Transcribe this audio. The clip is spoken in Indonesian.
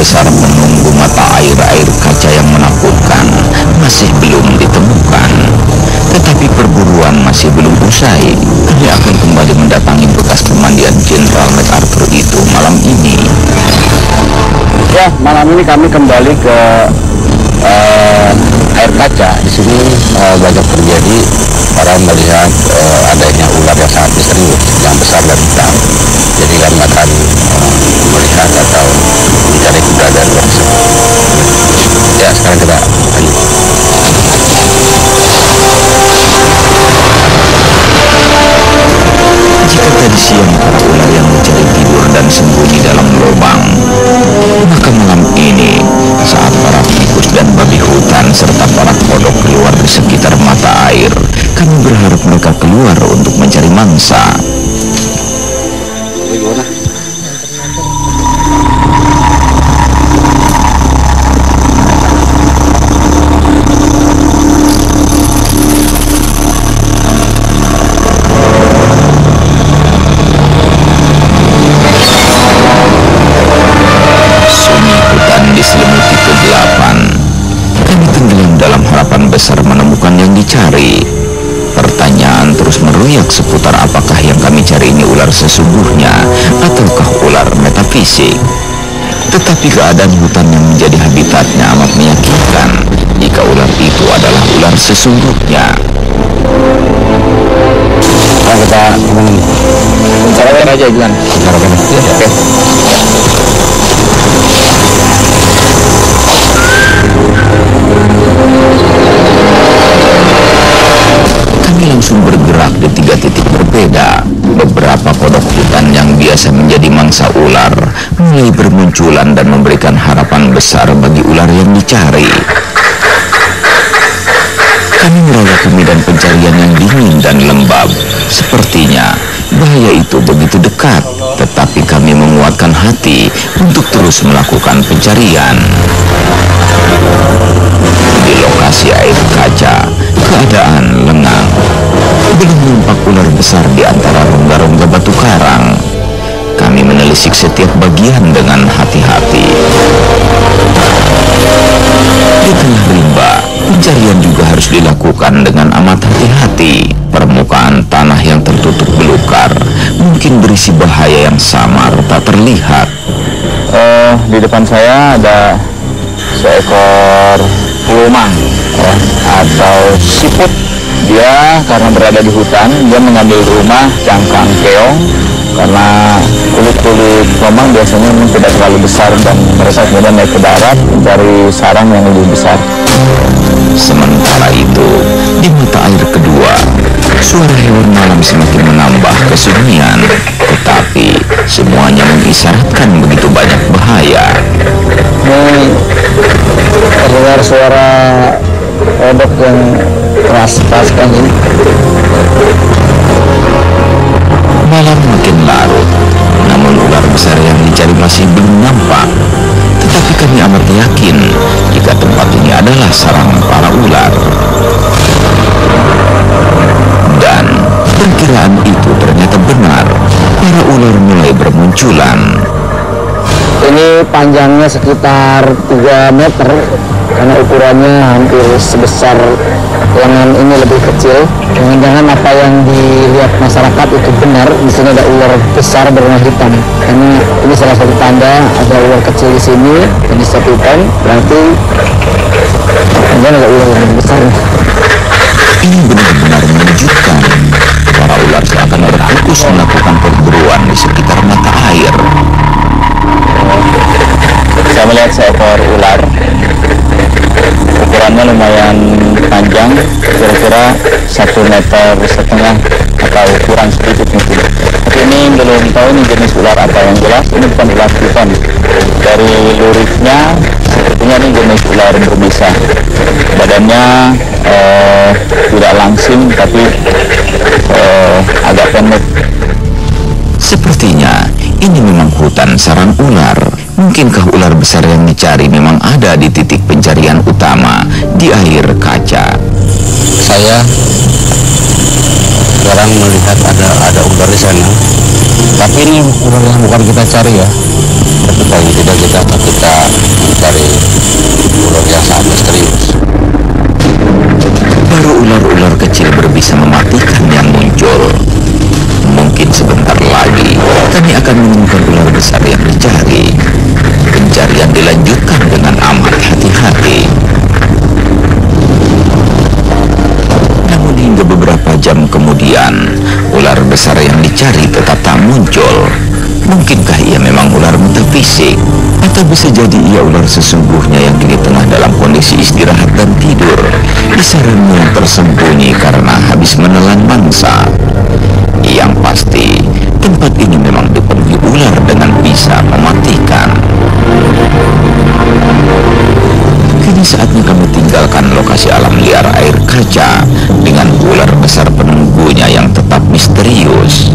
besar menunggu mata air kaca yang menakutkan masih belum ditemukan. Tetapi perburuan masih belum usai. Kami akan kembali mendatangi bekas pemandian Jenderal MacArthur itu malam ini. Ya, malam ini kami kembali ke air kaca. Di sini banyak terjadi orang melihat adanya ular yang sangat misterius, yang besar dan hitam. Jadi kami akan melihat atau mencari keberadaan ular tersebut. Ya, sekarang kita lanjut. Jika tadi siang para ular yang mencari tidur dan sembunyi dalam lubang, maka malam ini saat para tikus dan babi hutan serta para kodok keluar di sekitar mata air, kami berharap mereka keluar untuk mencari mangsa. Diselimuti kegelapan, kami tenggelam dalam harapan besar menemukan yang dicari. Pertanyaan terus meruyak seputar apakah yang kami cari ini ular sesungguhnya ataukah ular metafisik. Tetapi keadaan hutan yang menjadi habitatnya amat meyakinkan jika ular itu adalah ular sesungguhnya. Nah, kita bicarakan aja Juan. Bicarakan. Ya, oke. Kami langsung bergerak di 3 titik berbeda. Beberapa kodok hutan yang biasa menjadi mangsa ular mulai bermunculan dan memberikan harapan besar bagi ular yang dicari. Kami merogoh medan pencarian yang dingin dan lembab. Sepertinya bahaya itu begitu dekat, tetapi kami menguatkan hati untuk terus melakukan pencarian. Di lokasi air kaca, keadaan lengang. Belum nampak ular besar di antara rongga-rongga batu karang. Kami menelisik setiap bagian dengan hati-hati. Di tengah rimba, pencarian juga harus dilakukan dengan amat hati-hati. Permukaan tanah yang tertutup belukar mungkin berisi bahaya yang samar tak terlihat. Di depan saya ada seekor ulumang atau siput. Dia karena berada di hutan, dia mengambil rumah cangkang keong karena kulit-kulit lomang biasanya memang tidak terlalu besar dan mereka kemudian naik ke darat mencari sarang yang lebih besar. Sementara itu, di mata air kedua, suara hewan malam semakin menambah kesunyian, tetapi semuanya mengisyaratkan begitu banyak bahaya. Ini terdengar suara kodok yang keras kan ini. Malam makin larut, namun ular besar yang dicari masih belum nampak. Tetapi kami amat yakin jika tempat ini adalah sarang para ular. Dan perkiraan itu ternyata benar. Para ular mulai bermunculan. Ini panjangnya sekitar 3 meter karena ukurannya hampir sebesar lengan ini, lebih kecil. Jangan-jangan apa yang dilihat masyarakat itu benar. Di sini ada ular besar berwarna hitam. Karena ini salah satu tanda ada ular kecil di sini dan di satu hitam. Berarti ada ular yang lebih besar. Ini benar-benar mengejutkan. Para ular seakan berfokus melakukan perburuan di sekitar mata air. Saya melihat seekor ular. Ukurannya lumayan panjang, kira-kira 1,5 meter atau kurang sedikit mungkin. Tapi ini belum tahu ini jenis ular apa. Yang jelas ini bukan ular piton. Dari luriknya sepertinya ini jenis ular berbisa. Badannya tidak langsing tapi agak pendek. Sepertinya ini memang hutan sarang ular. Mungkinkah ular besar yang dicari memang ada di titik pencarian utama di air kaca? Saya sekarang melihat ada ular di sana. Tapi ini ular yang bukan kita cari ya. Paling tidak kita mencari ular yang sangat misterius. Baru ular-ular kecil berbisa mematikan yang muncul. Mungkin sebentar lagi kami akan menemukan ular besar yang dicari. Pencarian dilanjutkan dengan amat hati-hati. Namun hingga beberapa jam kemudian, ular besar yang dicari tetap tak muncul. Mungkinkah ia memang ular metafisik? Atau bisa jadi ia ular sesungguhnya yang kini tengah dalam kondisi istirahat dan tidur di sarangnya yang tersembunyi karena habis menelan mangsa. Yang pasti, tempat ini memang dipenuhi ular dengan bisa mematikan. Kini saatnya kami tinggalkan lokasi alam liar air kaca dengan ular besar penunggunya yang tetap misterius.